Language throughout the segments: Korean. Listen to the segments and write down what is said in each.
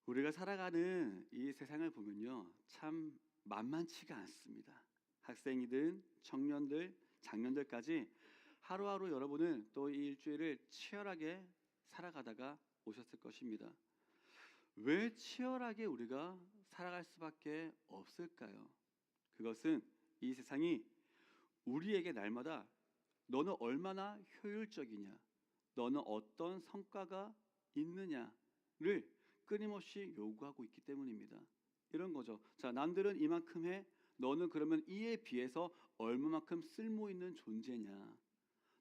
우리가 살아가는 이 세상을 보면요, 참 만만치가 않습니다. 학생이든 청년들, 장년들까지 하루하루 여러분은 또 이 일주일을 치열하게 살아가다가 오셨을 것입니다. 왜 치열하게 우리가 살아갈 수밖에 없을까요? 그것은 이 세상이 우리에게 날마다 너는 얼마나 효율적이냐, 너는 어떤 성과가 있느냐를 끊임없이 요구하고 있기 때문입니다. 이런 거죠. 자, 남들은 이만큼 해. 너는 그러면 이에 비해서 얼마만큼 쓸모 있는 존재냐.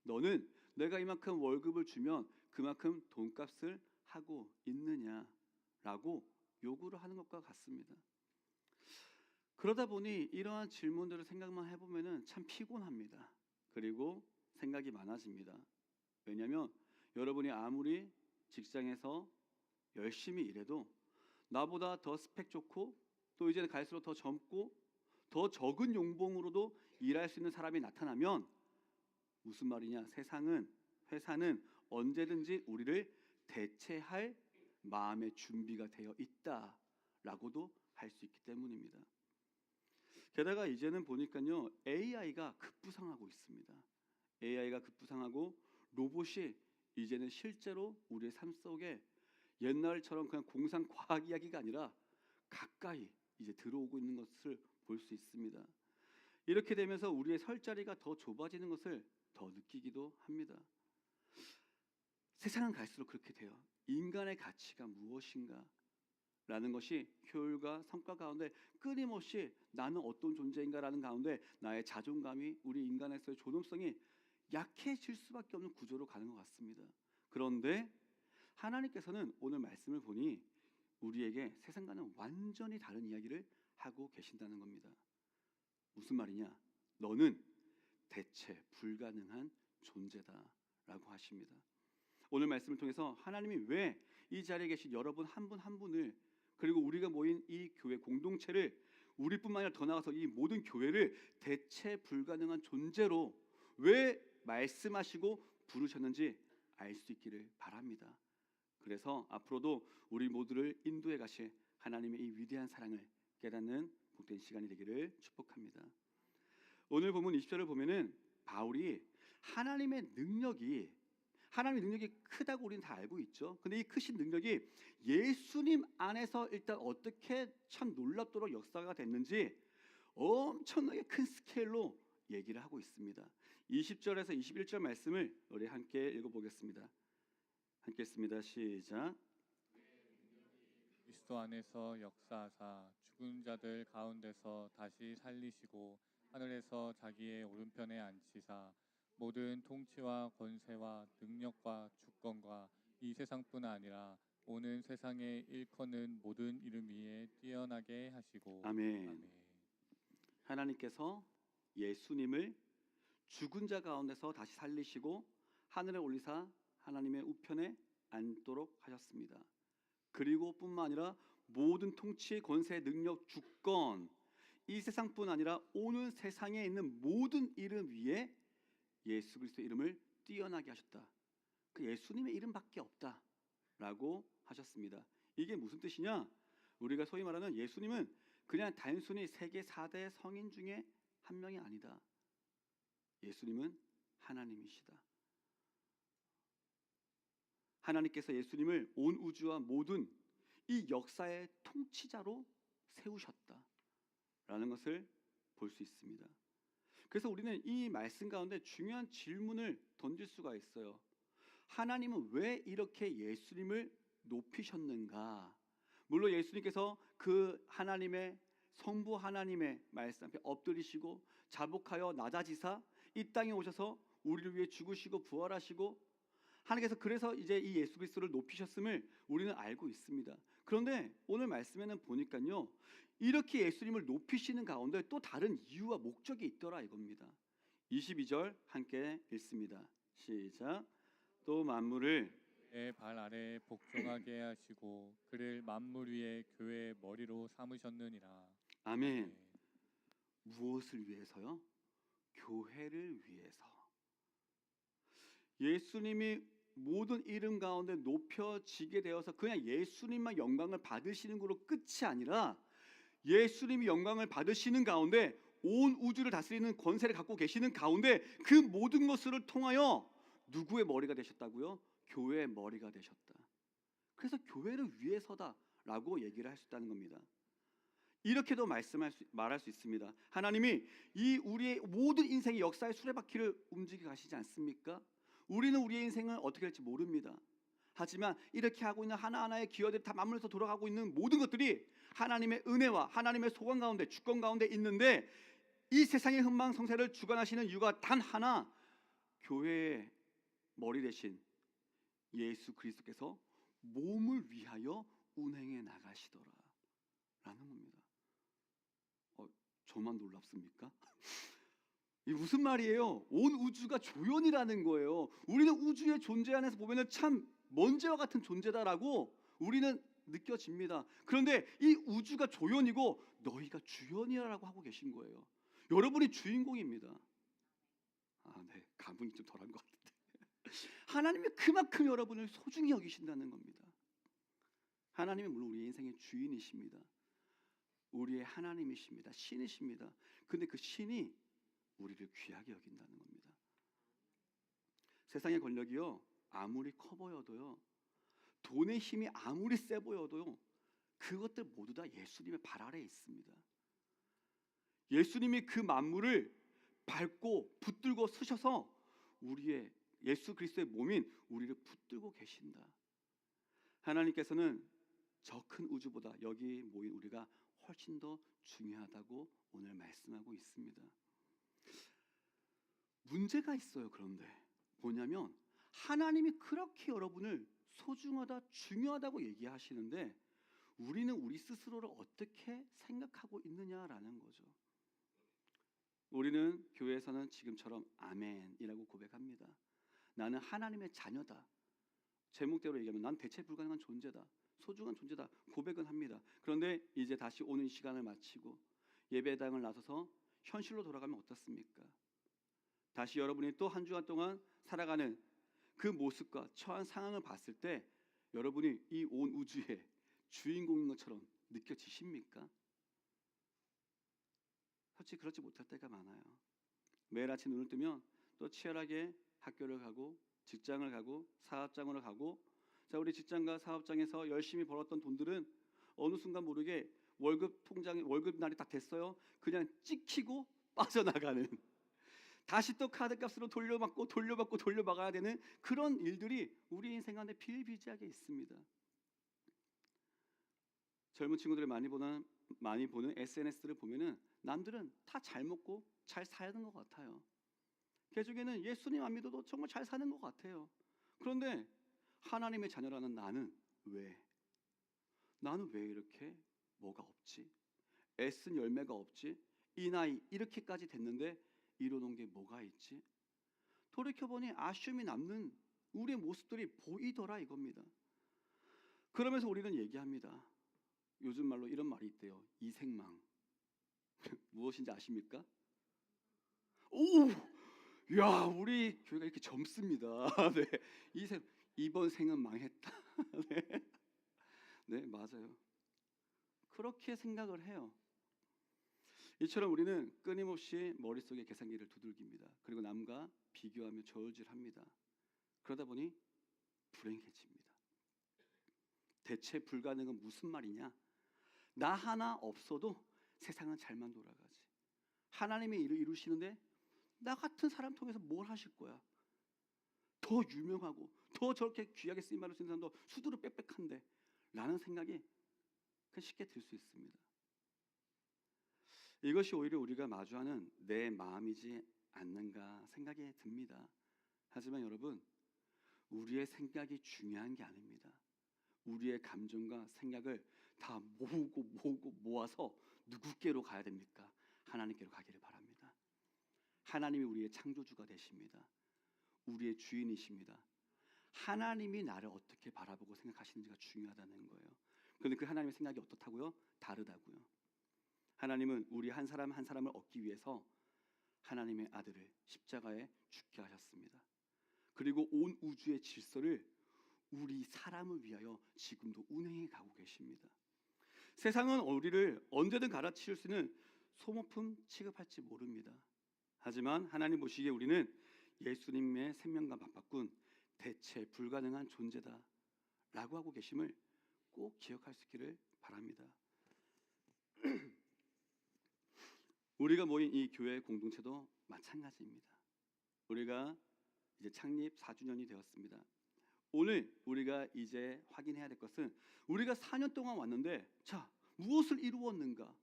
너는 내가 이만큼 월급을 주면 그만큼 돈값을 하고 있느냐라고 요구를 하는 것과 같습니다. 그러다 보니 이러한 질문들을 생각만 해보면은 참 피곤합니다. 그리고 생각이 많아집니다. 왜냐하면 여러분이 아무리 직장에서 열심히 일해도 나보다 더 스펙 좋고 또 이제는 갈수록 더 젊고 더 적은 연봉으로도 일할 수 있는 사람이 나타나면 무슨 말이냐? 회사는 언제든지 우리를 대체할 마음의 준비가 되어 있다라고도 할 수 있기 때문입니다. 게다가 이제는 보니까요, AI가 급부상하고 있습니다. AI가 급부상하고 로봇이 이제는 실제로 우리의 삶 속에 옛날처럼 그냥 공상 과학 이야기가 아니라 가까이 이제 들어오고 있는 것을 볼 수 있습니다. 이렇게 되면서 우리의 설 자리가 더 좁아지는 것을 더 느끼기도 합니다. 세상은 갈수록 그렇게 돼요. 인간의 가치가 무엇인가? 라는 것이 효율과 성과 가운데 끊임없이 나는 어떤 존재인가라는 가운데 나의 자존감이 우리 인간에서의 존엄성이 약해질 수밖에 없는 구조로 가는 것 같습니다. 그런데 하나님께서는 오늘 말씀을 보니 우리에게 세상과는 완전히 다른 이야기를 하고 계신다는 겁니다. 무슨 말이냐? 너는 대체 불가능한 존재다라고 하십니다. 오늘 말씀을 통해서 하나님이 왜 이 자리에 계신 여러분 한 분 한 분을 그리고 우리가 모인 이 교회 공동체를 우리뿐만 아니라 더 나아가서 이 모든 교회를 대체 불가능한 존재로 왜 말씀하시고 부르셨는지 알 수 있기를 바랍니다. 그래서 앞으로도 우리 모두를 인도해 가실 하나님의 이 위대한 사랑을 깨닫는 복된 시간이 되기를 축복합니다. 오늘 본문 20절을 보면은 바울이 하나님의 능력이 크다고 우리는 다 알고 있죠. 근데 이 크신 능력이 예수님 안에서 일단 어떻게 참 놀랍도록 역사가 됐는지 엄청나게 큰 스케일로 얘기를 하고 있습니다. 20절에서 21절 말씀을 우리 함께 읽어보겠습니다. 함께 읽습니다. 시작. 그리스도 안에서 역사하사 죽은 자들 가운데서 다시 살리시고 하늘에서 자기의 오른편에 앉히사 모든 통치와 권세와 능력과 주권과 이 세상뿐 아니라 오는 세상에 일컫는 모든 이름 위에 뛰어나게 하시고 아멘. 아멘. 하나님께서 예수님을 죽은 자 가운데서 다시 살리시고 하늘에 올리사 하나님의 우편에 앉도록 하셨습니다. 그리고 뿐만 아니라 모든 통치, 권세, 능력, 주권 이 세상뿐 아니라 오는 세상에 있는 모든 이름 위에 예수 그리스도의 이름을 뛰어나게 하셨다. 그 예수님의 이름밖에 없다라고 하셨습니다. 이게 무슨 뜻이냐? 우리가 소위 말하는 예수님은 그냥 단순히 세계 4대 성인 중에 한 명이 아니다. 예수님은 하나님이시다. 하나님께서 예수님을 온 우주와 모든 이 역사의 통치자로 세우셨다라는 것을 볼 수 있습니다. 그래서 우리는 이 말씀 가운데 중요한 질문을 던질 수가 있어요. 하나님은 왜 이렇게 예수님을 높이셨는가? 물론 예수님께서 그 하나님의 성부 하나님의 말씀 앞에 엎드리시고 자복하여 낮아지사 이 땅에 오셔서 우리를 위해 죽으시고 부활하시고 하나님께서 그래서 이제 이 예수 그리스도를 높이셨음을 우리는 알고 있습니다. 그런데 오늘 말씀에는 보니까요, 이렇게 예수님을 높이시는 가운데 또 다른 이유와 목적이 있더라 이겁니다. 22절 함께 읽습니다. 시작. 또 만물을 내 발 아래 복종하게 하시고 그를 만물 위에 교회의 머리로 삼으셨느니라. 아멘. 아멘. 무엇을 위해서요? 교회를 위해서. 예수님이 모든 이름 가운데 높여지게 되어서 그냥 예수님만 영광을 받으시는 걸로 끝이 아니라 예수님이 영광을 받으시는 가운데 온 우주를 다스리는 권세를 갖고 계시는 가운데 그 모든 것을 통하여 누구의 머리가 되셨다고요? 교회의 머리가 되셨다. 그래서 교회를 위해서다라고 얘기를 할 수 있다는 겁니다. 이렇게도 말할 수 있습니다. 하나님이 이 우리의 모든 인생의 역사의 수레바퀴를 움직여 가시지 않습니까? 우리는 우리의 인생을 어떻게 할지 모릅니다. 하지만 이렇게 하고 있는 하나하나의 기여들이 다 맞물려서 돌아가고 있는 모든 것들이 하나님의 은혜와 하나님의 소관 가운데, 주권 가운데 있는데, 이 세상의 흥망성쇠를 주관하시는 이유가 단 하나, 교회의 머리 대신 예수 그리스도께서 몸을 위하여 운행해 나가시더라 라는 겁니다. 저만 놀랍습니까? 이 무슨 말이에요? 온 우주가 조연이라는 거예요. 우리는 우주의 존재 안에서 보면은 참 먼지와 같은 존재다라고 우리는 느껴집니다. 그런데 이 우주가 조연이고 너희가 주연이라고 하고 계신 거예요. 여러분이 주인공입니다. 네, 감흥이 좀 덜한 것 같은데. 하나님이 그만큼 여러분을 소중히 여기신다는 겁니다. 하나님은 물론 우리 인생의 주인이십니다. 우리의 하나님이십니다. 신이십니다. 근데 그 신이 우리를 귀하게 여긴다는 겁니다. 세상의 권력이요, 아무리 커 보여도요, 돈의 힘이 아무리 세 보여도요, 그것들 모두 다 예수님의 발 아래에 있습니다. 예수님이 그 만물을 밟고 붙들고 서셔서 우리의 예수 그리스도의 몸인 우리를 붙들고 계신다. 하나님께서는 저 큰 우주보다 여기 모인 우리가 훨씬 더 중요하다고 오늘 말씀하고 있습니다. 문제가 있어요. 그런데 뭐냐면 하나님이 그렇게 여러분을 소중하다, 중요하다고 얘기하시는데 우리는 우리 스스로를 어떻게 생각하고 있느냐라는 거죠. 우리는 교회에서는 지금처럼 아멘이라고 고백합니다. 나는 하나님의 자녀다. 제목대로 얘기하면 난 대체 불가능한 존재다, 소중한 존재다 고백은 합니다. 그런데 이제 다시 오는 시간을 마치고 예배당을 나서서 현실로 돌아가면 어떻습니까? 다시 여러분이 또 한 주간 동안 살아가는 그 모습과 처한 상황을 봤을 때 여러분이 이 온 우주의 주인공인 것처럼 느껴지십니까? 솔직히 그렇지 못할 때가 많아요. 매일 아침 눈을 뜨면 또 치열하게 학교를 가고 직장을 가고 사업장으로 가고, 자, 우리 직장과 사업장에서 열심히 벌었던 돈들은 어느 순간 모르게 월급 날이 딱 됐어요. 그냥 찍히고 빠져나가는, 다시 또 카드값으로 돌려받아야 되는 그런 일들이 우리 인생 가운데 비일비재하게 있습니다. 젊은 친구들이 많이 보는 SNS를 보면은 남들은 다 잘 먹고 잘 사는 것 같아요. 그 중에는 예수님 안 믿어도 정말 잘 사는 것 같아요. 그런데 하나님의 자녀라는 나는 왜 이렇게 뭐가 없지? 애쓴 열매가 없지? 이 나이 이렇게까지 됐는데 이뤄놓은 게 뭐가 있지? 돌이켜보니 아쉬움이 남는 우리의 모습들이 보이더라 이겁니다. 그러면서 우리는 얘기합니다. 요즘 말로 이런 말이 있대요. 이생망. 무엇인지 아십니까? 오! 야, 우리 교회가 이렇게 젊습니다. 네. 이번 생은 망했다. 네. 네, 맞아요. 그렇게 생각을 해요. 이처럼 우리는 끊임없이 머릿속에 계산기를 두들깁니다. 그리고 남과 비교하며 저울질합니다. 그러다 보니 불행해집니다. 대체 불가능은 무슨 말이냐? 나 하나 없어도 세상은 잘만 돌아가지. 하나님이 일을 이루시는데 나 같은 사람 통해서 뭘 하실 거야? 더 유명하고 더 저렇게 귀하게 쓰임받을 수 있는 사람도 수두룩 빽빽한데 라는 생각이 쉽게 들 수 있습니다. 이것이 오히려 우리가 마주하는 내 마음이지 않는가 생각이 듭니다. 하지만 여러분, 우리의 생각이 중요한 게 아닙니다. 우리의 감정과 생각을 다 모아서 누구께로 가야 됩니까? 하나님께로 가기를 바랍니다. 하나님이 우리의 창조주가 되십니다. 우리의 주인이십니다. 하나님이 나를 어떻게 바라보고 생각하시는지가 중요하다는 거예요. 그런데 그 하나님의 생각이 어떻다고요? 다르다고요. 하나님은 우리 한 사람 한 사람을 얻기 위해서 하나님의 아들을 십자가에 죽게 하셨습니다. 그리고 온 우주의 질서를 우리 사람을 위하여 지금도 운행해 가고 계십니다. 세상은 우리를 언제든 갈아치울 수 있는 소모품 취급할지 모릅니다. 하지만 하나님 보시기에 우리는 예수님의 생명과 맞바꾼 대체 불가능한 존재다 라고 하고 계심을 꼭 기억할 수 있기를 바랍니다. 우리가 모인 이 교회 공동체도 마찬가지입니다. 우리가 이제 창립 4주년이 되었습니다. 오늘 우리가 이제 확인해야 될 것은 우리가 4년 동안 왔는데 자, 무엇을 이루었는가?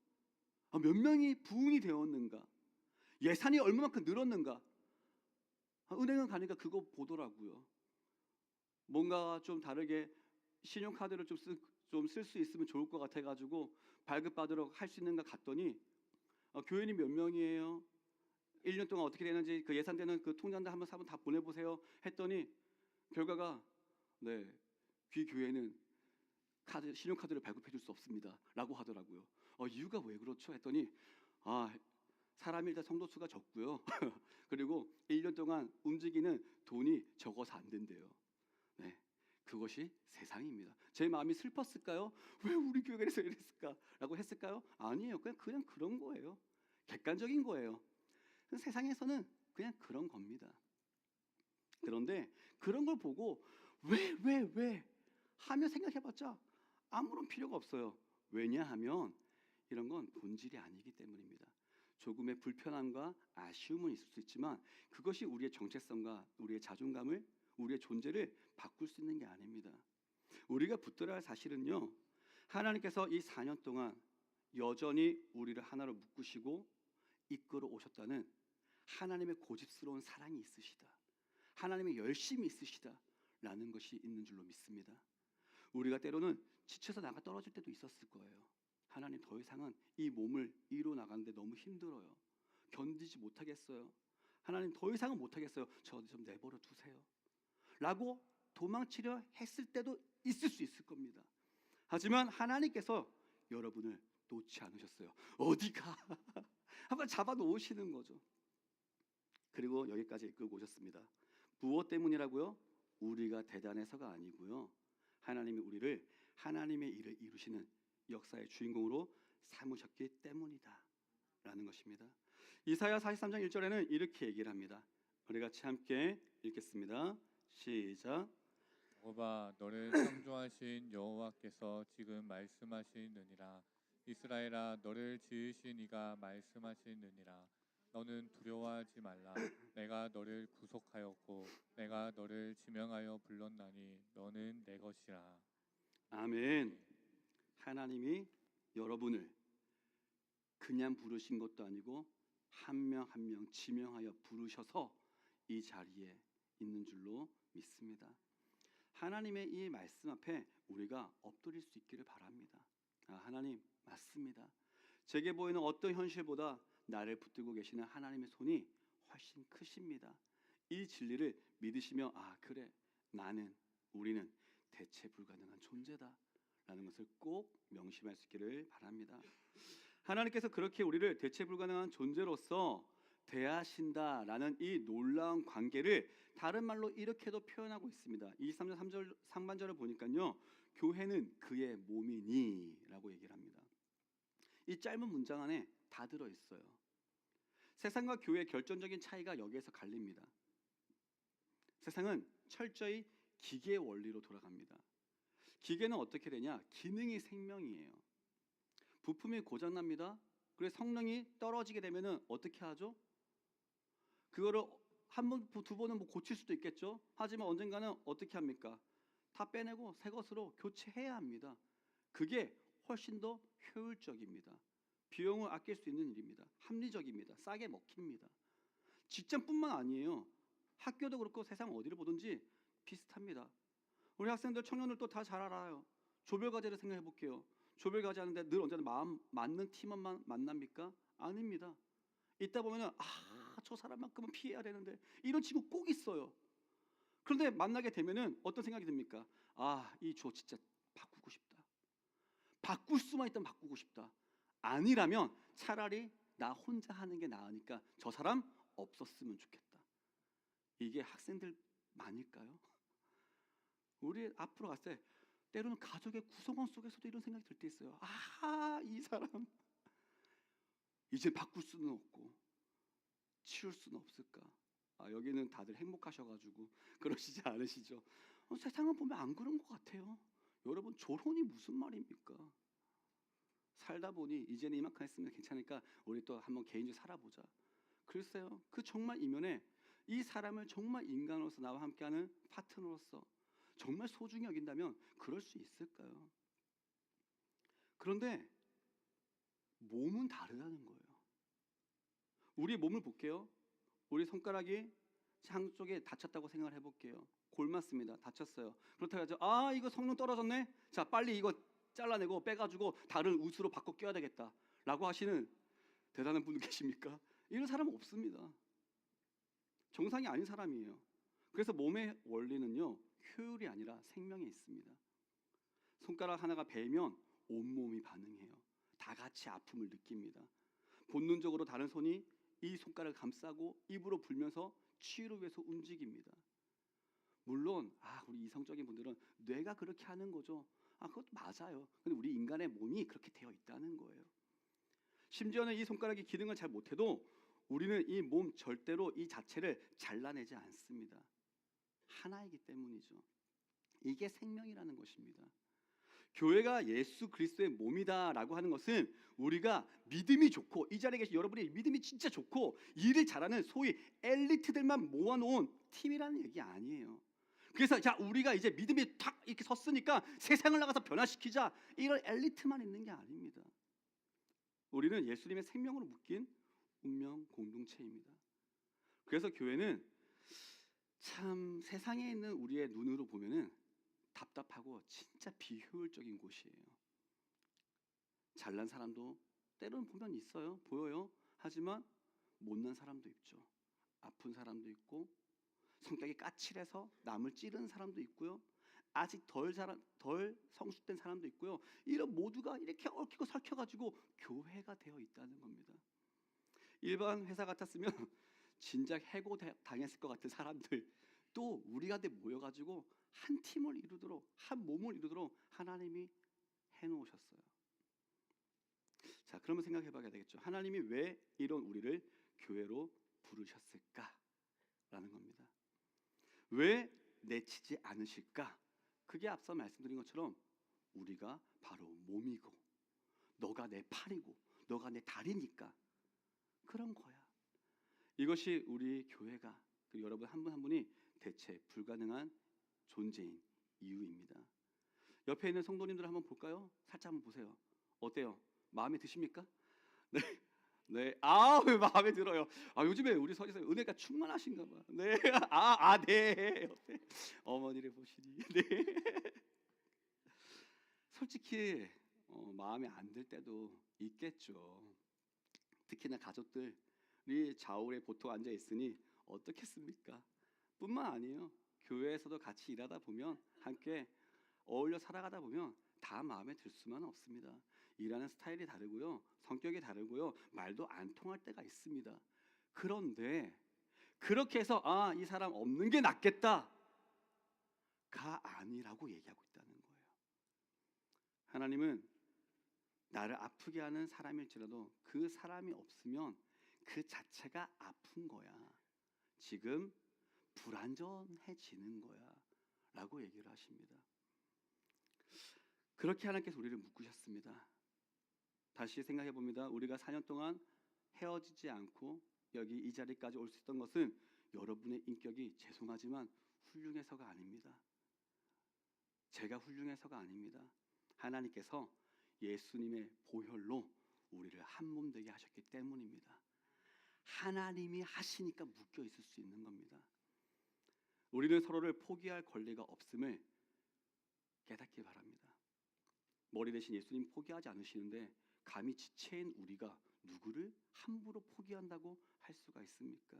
몇 명이 부흥이 되었는가? 예산이 얼마만큼 늘었는가? 은행은 가니까 그거 보더라고요. 뭔가 좀 다르게 신용카드를 좀 쓸 수 있으면 좋을 것 같아가지고 발급받으러 할 수 있는가 갔더니 교인이 몇 명이에요? 1년 동안 어떻게 되는지 그 예산되는 그 통장들 한번 다 보내보세요 했더니 결과가 네, 귀 교회는 신용카드를 발급해 줄 수 없습니다 라고 하더라고요. 이유가 왜 그렇죠? 했더니 사람이 일단 성도 수가 적고요. 그리고 1년 동안 움직이는 돈이 적어서 안 된대요. 네, 그것이 세상입니다. 제 마음이 슬펐을까요? 왜 우리 교회가 이랬을까? 라고 했을까요? 아니에요. 그냥 그런 거예요. 객관적인 거예요. 세상에서는 그냥 그런 겁니다. 그런데 그런 걸 보고 왜 하며 생각해봤자 아무런 필요가 없어요. 왜냐하면 이런 건 본질이 아니기 때문입니다. 조금의 불편함과 아쉬움은 있을 수 있지만 그것이 우리의 정체성과 우리의 자존감을, 우리의 존재를 바꿀 수 있는 게 아닙니다. 우리가 붙들어야 할 사실은요, 하나님께서 이 4년 동안 여전히 우리를 하나로 묶으시고 이끌어 오셨다는 하나님의 고집스러운 사랑이 있으시다, 하나님의 열심이 있으시다라는 것이 있는 줄로 믿습니다. 우리가 때로는 지쳐서 나가 떨어질 때도 있었을 거예요. 하나님, 더 이상은 이 몸을 이루어 나가는데 너무 힘들어요. 견디지 못하겠어요. 하나님, 더 이상은 못하겠어요. 저 좀 내버려 두세요 라고 도망치려 했을 때도 있을 수 있을 겁니다. 하지만 하나님께서 여러분을 놓지 않으셨어요. 어디가 한번 잡아 놓으시는 거죠. 그리고 여기까지 끌고 오셨습니다. 무엇 때문이라고요? 우리가 대단해서가 아니고요, 하나님이 우리를 하나님의 일을 이루시는 역사의 주인공으로 삼으셨기 때문이다 라는 것입니다. 이사야 43장 1절에는 이렇게 얘기를 합니다. 우리 같이 함께 읽겠습니다. 시작. 여호와, 너를 창조하신 여호와께서 지금 말씀하시느니라. 이스라엘아, 너를 지으신 이가 말씀하시느니라. 너는 두려워하지 말라. 내가 너를 구속하였고 내가 너를 지명하여 불렀나니 너는 내 것이라. 아멘. 하나님이 여러분을 그냥 부르신 것도 아니고 한 명 한 명 지명하여 부르셔서 이 자리에 있는 줄로 믿습니다. 하나님의 이 말씀 앞에 우리가 엎드릴 수 있기를 바랍니다. 하나님, 맞습니다. 제게 보이는 어떤 현실보다 나를 붙들고 계시는 하나님의 손이 훨씬 크십니다. 이 진리를 믿으시며 그래, 우리는 대체 불가능한 존재다 라는 것을 꼭 명심할 수 있기를 바랍니다. 하나님께서 그렇게 우리를 대체 불가능한 존재로서 대하신다라는 이 놀라운 관계를 다른 말로 이렇게도 표현하고 있습니다. 23절 3절 상반절을 보니까요, 교회는 그의 몸이니 라고 얘기를 합니다. 이 짧은 문장 안에 다 들어있어요. 세상과 교회의 결정적인 차이가 여기에서 갈립니다. 세상은 철저히 기계의 원리로 돌아갑니다. 기계는 어떻게 되냐? 기능이 생명이에요. 부품이 고장납니다. 그래서 성능이 떨어지게 되면 어떻게 하죠? 그거를 한 번, 두 번은 고칠 수도 있겠죠. 하지만 언젠가는 어떻게 합니까? 다 빼내고 새 것으로 교체해야 합니다. 그게 훨씬 더 효율적입니다. 비용을 아낄 수 있는 일입니다. 합리적입니다. 싸게 먹힙니다. 직장뿐만 아니에요. 학교도 그렇고 세상 어디를 보든지 비슷합니다. 우리 학생들, 청년들도 다 잘 알아요. 조별과제를 생각해 볼게요. 조별과제 하는데 늘 언제나 마음 맞는 팀원만 만납니까? 아닙니다. 있다 보면은 저 사람만큼은 피해야 되는데 이런 친구 꼭 있어요. 그런데 만나게 되면은 어떤 생각이 듭니까? 이 조 진짜 바꾸고 싶다. 바꿀 수만 있다면 바꾸고 싶다. 아니라면 차라리 나 혼자 하는 게 나으니까 저 사람 없었으면 좋겠다. 이게 학생들 많을까요? 우리 앞으로 갔을 때 때로는 가족의 구성원 속에서도 이런 생각이 들 때 있어요. 아, 이 사람 이제 바꿀 수는 없고 치울 수는 없을까? 여기는 다들 행복하셔가지고 그러시지 않으시죠? 세상을 보면 안 그런 것 같아요. 여러분, 졸혼이 무슨 말입니까? 살다 보니 이제는 이만큼 했으면 괜찮으니까 우리 또 한번 개인적으로 살아보자. 글쎄요, 그 정말 이면에 이 사람을 정말 인간으로서 나와 함께하는 파트너로서 정말 소중히 여긴다면 그럴 수 있을까요? 그런데 몸은 다르다는 거예요. 우리 몸을 볼게요. 우리 손가락이 한쪽에 다쳤다고 생각을 해볼게요. 골맞습니다. 다쳤어요. 그렇다고 해서 이거 성능 떨어졌네. 자, 빨리 이거 잘라내고 빼가지고 다른 우스로 바꿔 껴야 되겠다 라고 하시는 대단한 분 계십니까? 이런 사람은 없습니다. 정상이 아닌 사람이에요. 그래서 몸의 원리는요, 효율이 아니라 생명에 있습니다. 손가락 하나가 베면 온몸이 반응해요. 다 같이 아픔을 느낍니다. 본능적으로 다른 손이 이 손가락을 감싸고 입으로 불면서 치유를 위해서 움직입니다. 물론 우리 이성적인 분들은 뇌가 그렇게 하는 거죠. 그것도 맞아요. 근데 우리 인간의 몸이 그렇게 되어 있다는 거예요. 심지어는 이 손가락이 기능을 잘 못해도 우리는 이 몸 절대로 이 자체를 잘라내지 않습니다. 하나이기 때문이죠. 이게 생명이라는 것입니다. 교회가 예수 그리스도의 몸이다라고 하는 것은 우리가 믿음이 좋고 이 자리에 계신 여러분이 믿음이 진짜 좋고 일을 잘하는 소위 엘리트들만 모아놓은 팀이라는 얘기 아니에요. 그래서 자, 우리가 이제 믿음이 탁 이렇게 섰으니까 세상을 나가서 변화시키자, 이런 엘리트만 있는 게 아닙니다. 우리는 예수님의 생명으로 묶인 운명 공동체입니다. 그래서 교회는 참 세상에 있는 우리의 눈으로 보면은 답답하고 진짜 비효율적인 곳이에요. 잘난 사람도 때로는 보면 있어요. 보여요. 하지만 못난 사람도 있죠. 아픈 사람도 있고 성격이 까칠해서 남을 찌르는 사람도 있고요. 아직 덜 성숙된 사람도 있고요. 이런 모두가 이렇게 얽히고 설켜가지고 교회가 되어 있다는 겁니다. 일반 회사 같았으면 진작 해고 당했을 것 같은 사람들 또 우리가 모여가지고 한 팀을 이루도록, 한 몸을 이루도록 하나님이 해놓으셨어요. 자, 그러면 생각해봐야 되겠죠. 하나님이 왜 이런 우리를 교회로 부르셨을까라는 겁니다. 왜 내치지 않으실까? 그게 앞서 말씀드린 것처럼 우리가 바로 몸이고 너가 내 팔이고 너가 내 다리니까 그런 거야. 이것이 우리 교회가, 그리고 여러분 한 분 한 분이 대체 불가능한 존재인 이유입니다. 옆에 있는 성도님들 한번 볼까요? 살짝 한번 보세요. 어때요? 마음에 드십니까? 네, 네, 마음에 들어요. 요즘에 우리 서지사님 은혜가 충만하신가 봐. 네, 네. 어때? 어머니를 보시니. 네. 솔직히 마음에 안 들 때도 있겠죠. 특히나 가족들이 좌우에 보통 앉아 있으니 어떻겠습니까? 뿐만 아니에요. 교회에서도 같이 일하다 보면, 함께 어울려 살아가다 보면 다 마음에 들 수만 없습니다. 일하는 스타일이 다르고요, 성격이 다르고요, 말도 안 통할 때가 있습니다. 그런데 그렇게 해서 이 사람 없는 게 낫겠다가 아니라고 얘기하고 있다는 거예요. 하나님은 나를 아프게 하는 사람일지라도 그 사람이 없으면 그 자체가 아픈 거야. 지금 불완전해지는 거야 라고 얘기를 하십니다. 그렇게 하나님께서 우리를 묶으셨습니다. 다시 생각해 봅니다. 우리가 4년 동안 헤어지지 않고 여기 이 자리까지 올 수 있던 것은 여러분의 인격이 죄송하지만 훌륭해서가 아닙니다. 제가 훌륭해서가 아닙니다. 하나님께서 예수님의 보혈로 우리를 한 몸 되게 하셨기 때문입니다. 하나님이 하시니까 묶여 있을 수 있는 겁니다. 우리는 서로를 포기할 권리가 없음을 깨닫기 바랍니다. 머리 대신 예수님 포기하지 않으시는데 감히 지체인 우리가 누구를 함부로 포기한다고 할 수가 있습니까?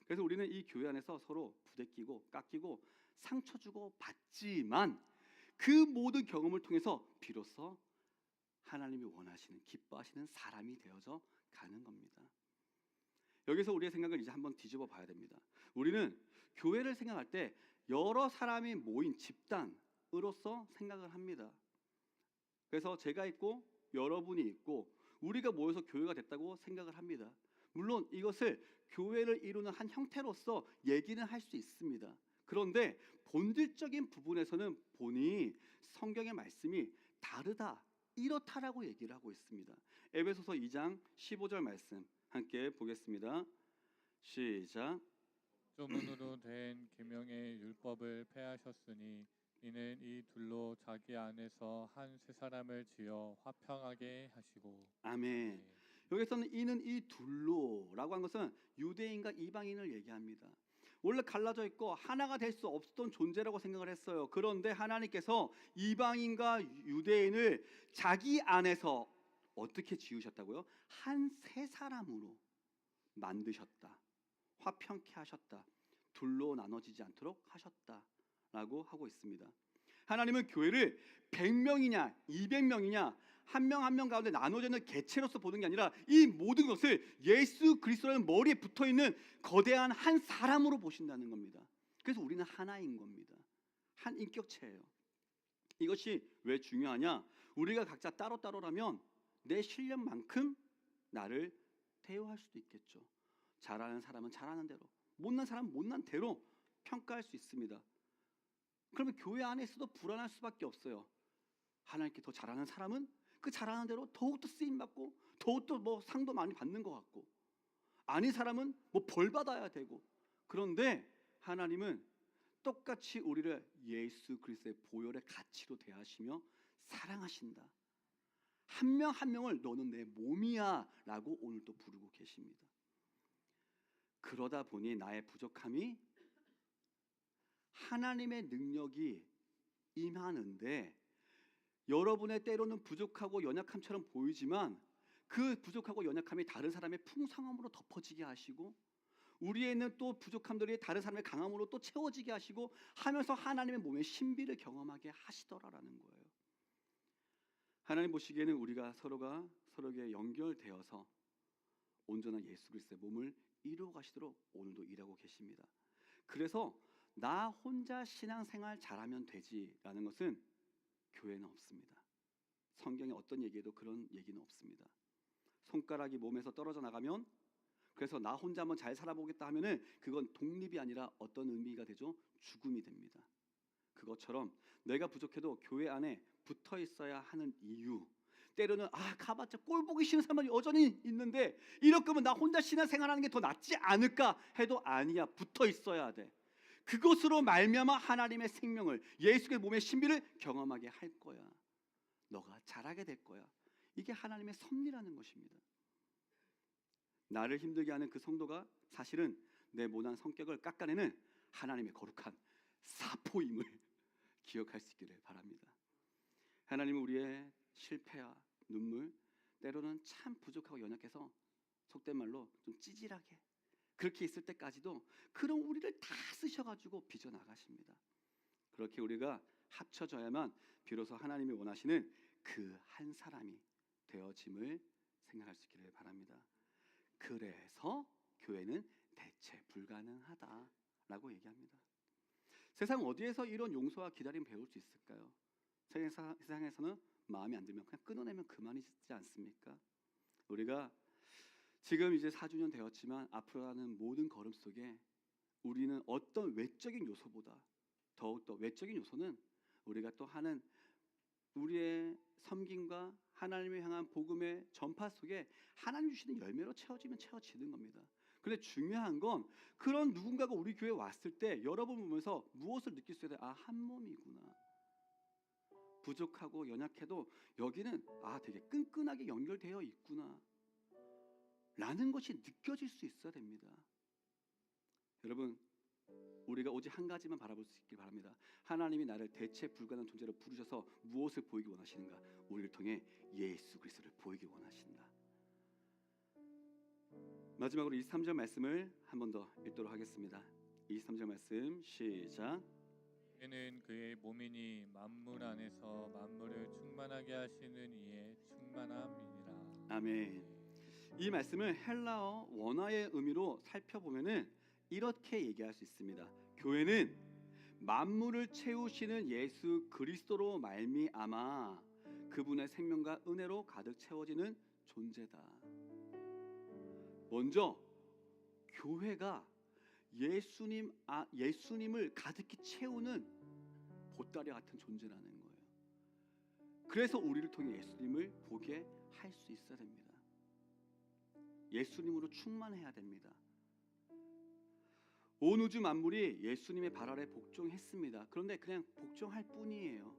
그래서 우리는 이 교회 안에서 서로 부대끼고 깎이고 상처 주고 받지만 그 모든 경험을 통해서 비로소 하나님이 원하시는, 기뻐하시는 사람이 되어져 가는 겁니다. 여기서 우리의 생각을 이제 한번 뒤집어 봐야 됩니다. 우리는 교회를 생각할 때 여러 사람이 모인 집단으로서 생각을 합니다. 그래서 제가 있고 여러분이 있고 우리가 모여서 교회가 됐다고 생각을 합니다. 물론 이것을 교회를 이루는 한 형태로서 얘기는 할 수 있습니다. 그런데 본질적인 부분에서는 보니 성경의 말씀이 다르다, 이렇다라고 얘기를 하고 있습니다. 에베소서 2장 15절 말씀 함께 보겠습니다. 시작. 조문으로 된 계명의 율법을 폐하셨으니 이는 이 둘로 자기 안에서 한 새 사람을 지어 화평하게 하시고. 아멘. 여기서는 이는 이 둘로라고 한 것은 유대인과 이방인을 얘기합니다. 원래 갈라져 있고 하나가 될 수 없었던 존재라고 생각을 했어요. 그런데 하나님께서 이방인과 유대인을 자기 안에서 어떻게 지으셨다고요? 한 새 사람으로 만드셨다. 화평케 하셨다. 둘로 나눠지지 않도록 하셨다라고 하고 있습니다. 하나님은 교회를 100명이냐 200명이냐 한 명 한 명 가운데 나눠지는 개체로서 보는 게 아니라 이 모든 것을 예수 그리스도라는 머리에 붙어있는 거대한 한 사람으로 보신다는 겁니다. 그래서 우리는 하나인 겁니다. 한 인격체예요. 이것이 왜 중요하냐? 우리가 각자 따로따로라면 내 실력만큼 나를 대우할 수도 있겠죠. 잘하는 사람은 잘하는 대로, 못난 사람은 못난 대로 평가할 수 있습니다. 그러면 교회 안에서도 불안할 수밖에 없어요. 하나님께 더 잘하는 사람은 그 잘하는 대로 더욱더 쓰임받고 더욱더 뭐 상도 많이 받는 것 같고, 아닌 사람은 뭐 벌 받아야 되고. 그런데 하나님은 똑같이 우리를 예수 그리스도의 보혈의 가치로 대하시며 사랑하신다. 한 명 한 명을 너는 내 몸이야 라고 오늘도 부르고 계십니다. 그러다 보니 나의 부족함이 하나님의 능력이 임하는데, 여러분의 때로는 부족하고 연약함처럼 보이지만 그 부족하고 연약함이 다른 사람의 풍성함으로 덮어지게 하시고, 우리에 있는 또 부족함들이 다른 사람의 강함으로 또 채워지게 하시고 하면서 하나님의 몸의 신비를 경험하게 하시더라라는 거예요. 하나님 보시기에는 우리가 서로가 서로에게 연결되어서 온전한 예수 그리스도의 몸을 이루어 가시도록 오늘도 일하고 계십니다. 그래서 나 혼자 신앙생활 잘하면 되지라는 것은 교회는 없습니다. 성경에 어떤 얘기에도 그런 얘기는 없습니다. 손가락이 몸에서 떨어져 나가면, 그래서 나 혼자 한번 잘 살아보겠다 하면은 그건 독립이 아니라 어떤 의미가 되죠? 죽음이 됩니다. 그것처럼 내가 부족해도 교회 안에 붙어 있어야 하는 이유, 때로는 가봤자 꼴 보기 싫은 사람이 여전히 있는데 이럴 거면 나 혼자 신앙생활하는 게 더 낫지 않을까 해도 아니야, 붙어 있어야 돼. 그것으로 말미암아 하나님의 생명을, 예수의 몸의 신비를 경험하게 할 거야. 너가 잘하게 될 거야. 이게 하나님의 섭리라는 것입니다. 나를 힘들게 하는 그 성도가 사실은 내 모난 성격을 깎아내는 하나님의 거룩한 사포임을 기억할 수 있기를 바랍니다. 하나님은 우리의 실패와 눈물, 때로는 참 부족하고 연약해서 속된 말로 좀 찌질하게 그렇게 있을 때까지도 그런 우리를 다 쓰셔가지고 빚어나가십니다. 그렇게 우리가 합쳐져야만 비로소 하나님이 원하시는 그 한 사람이 되어짐을 생각할 수 있기를 바랍니다. 그래서 교회는 대체 불가능하다라고 얘기합니다. 세상 어디에서 이런 용서와 기다림 배울 수 있을까요? 세상에서는 마음에 안 들면 그냥 끊어내면 그만이지 않습니까? 우리가 지금 이제 4주년 되었지만 앞으로 가는 모든 걸음 속에 우리는 어떤 외적인 요소보다 더욱더 외적인 요소는 우리가 또 하는 우리의 섬김과 하나님을 향한 복음의 전파 속에 하나님 주시는 열매로 채워지면 채워지는 겁니다. 근데 중요한 건 그런 누군가가 우리 교회에 왔을 때 여러분 보면서 무엇을 느낄 수 있어야 돼? 한 몸이구나. 부족하고 연약해도 여기는 되게 끈끈하게 연결되어 있구나 라는 것이 느껴질 수 있어야 됩니다. 여러분, 우리가 오직 한 가지만 바라볼 수 있길 바랍니다. 하나님이 나를 대체 불가능한 존재로 부르셔서 무엇을 보이기 원하시는가? 우리를 통해 예수 그리스도를 보이기 원하신다. 마지막으로 23절 말씀을 한 번 더 읽도록 하겠습니다. 23절 말씀 시작. 이는 그의 몸이니 만물 안에서 만물을 충만하게 하시는 이의 충만함이니라. 아멘. 이 말씀을 헬라어 원어의 의미로 살펴보면은 이렇게 얘기할 수 있습니다. 교회는 만물을 채우시는 예수 그리스도로 말미암아 그분의 생명과 은혜로 가득 채워지는 존재다. 먼저 교회가 예수님을 가득히 채우는 보따리 같은 존재라는 거예요. 그래서 우리를 통해 예수님을 보게 할 수 있어야 됩니다. 예수님으로 충만해야 됩니다. 온 우주 만물이 예수님의 발 아래 복종했습니다. 그런데 그냥 복종할 뿐이에요.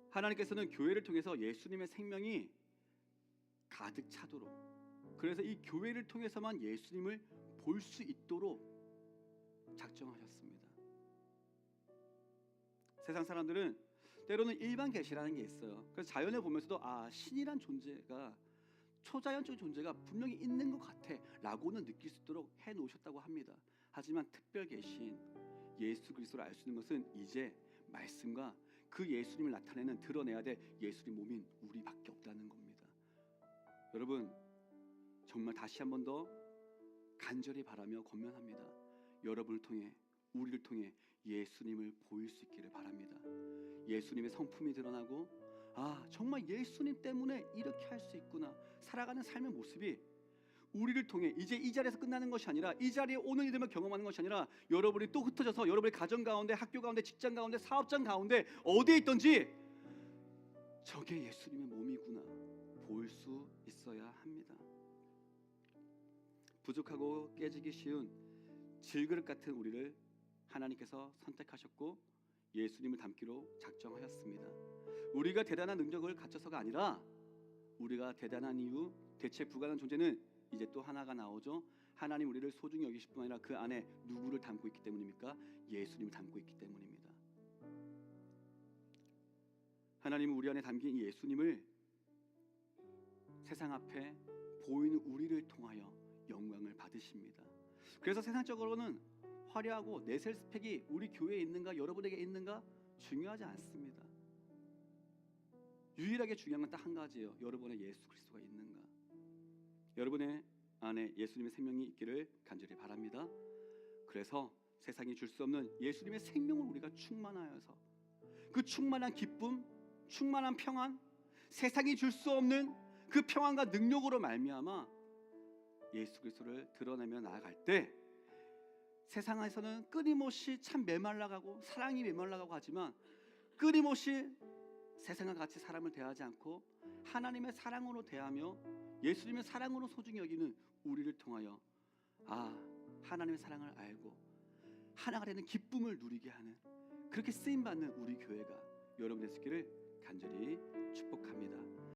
하나님께서는 교회를 통해서 예수님의 생명이 가득 차도록, 그래서 이 교회를 통해서만 예수님을 볼 수 있도록 작정하셨습니다. 세상 사람들은 때로는 일반 계시라는 게 있어요. 그래서 자연을 보면서도 신이란 존재가, 초자연적인 존재가 분명히 있는 것 같아 라고는 느낄 수 있도록 해놓으셨다고 합니다. 하지만 특별 계시인 예수 그리스도를 알 수 있는 것은 이제 말씀과 그 예수님을 나타내는, 드러내야 될 예수님 몸인 우리밖에 없다는 겁니다. 여러분, 정말 다시 한 번 더 간절히 바라며 권면합니다. 여러분을 통해, 우리를 통해 예수님을 보일 수 있기를 바랍니다. 예수님의 성품이 드러나고, 정말 예수님 때문에 이렇게 할 수 있구나, 살아가는 삶의 모습이 우리를 통해 이제 이 자리에서 끝나는 것이 아니라, 이 자리에 오는 이들만 경험하는 것이 아니라, 여러분이 또 흩어져서 여러분의 가정 가운데, 학교 가운데, 직장 가운데, 사업장 가운데 어디에 있든지 저게 예수님의 몸이구나 볼 수 있어야 합니다. 부족하고 깨지기 쉬운 질그릇 같은 우리를 하나님께서 선택하셨고 예수님을 닮기로 작정하셨습니다. 우리가 대단한 능력을 갖춰서가 아니라, 우리가 대단한 이유, 대체 불가능한 존재는 이제 또 하나가 나오죠. 하나님 우리를 소중히 여기실 뿐 아니라 그 안에 누구를 담고 있기 때문입니까? 예수님을 담고 있기 때문입니다. 하나님은 우리 안에 담긴 이 예수님을 세상 앞에 보이는 우리를 통하여 영광을 받으십니다. 그래서 세상적으로는 화려하고 내셀 스펙이 우리 교회에 있는가, 여러분에게 있는가 중요하지 않습니다. 유일하게 중요한 건 딱 한 가지예요. 여러분의 예수 그리스도가 있는가. 여러분의 안에 예수님의 생명이 있기를 간절히 바랍니다. 그래서 세상이 줄 수 없는 예수님의 생명을 우리가 충만하여서, 그 충만한 기쁨, 충만한 평안, 세상이 줄 수 없는 그 평안과 능력으로 말미암아 예수 그리스도를 드러내며 나아갈 때, 세상에서는 끊임없이 참 메말라가고 사랑이 메말라가고 하지만, 끊임없이 세상과 같이 사람을 대하지 않고 하나님의 사랑으로 대하며 예수님의 사랑으로 소중히 여기는 우리를 통하여 하나님의 사랑을 알고 하나가 되는 기쁨을 누리게 하는, 그렇게 쓰임받는 우리 교회가 여러분 되시기를 간절히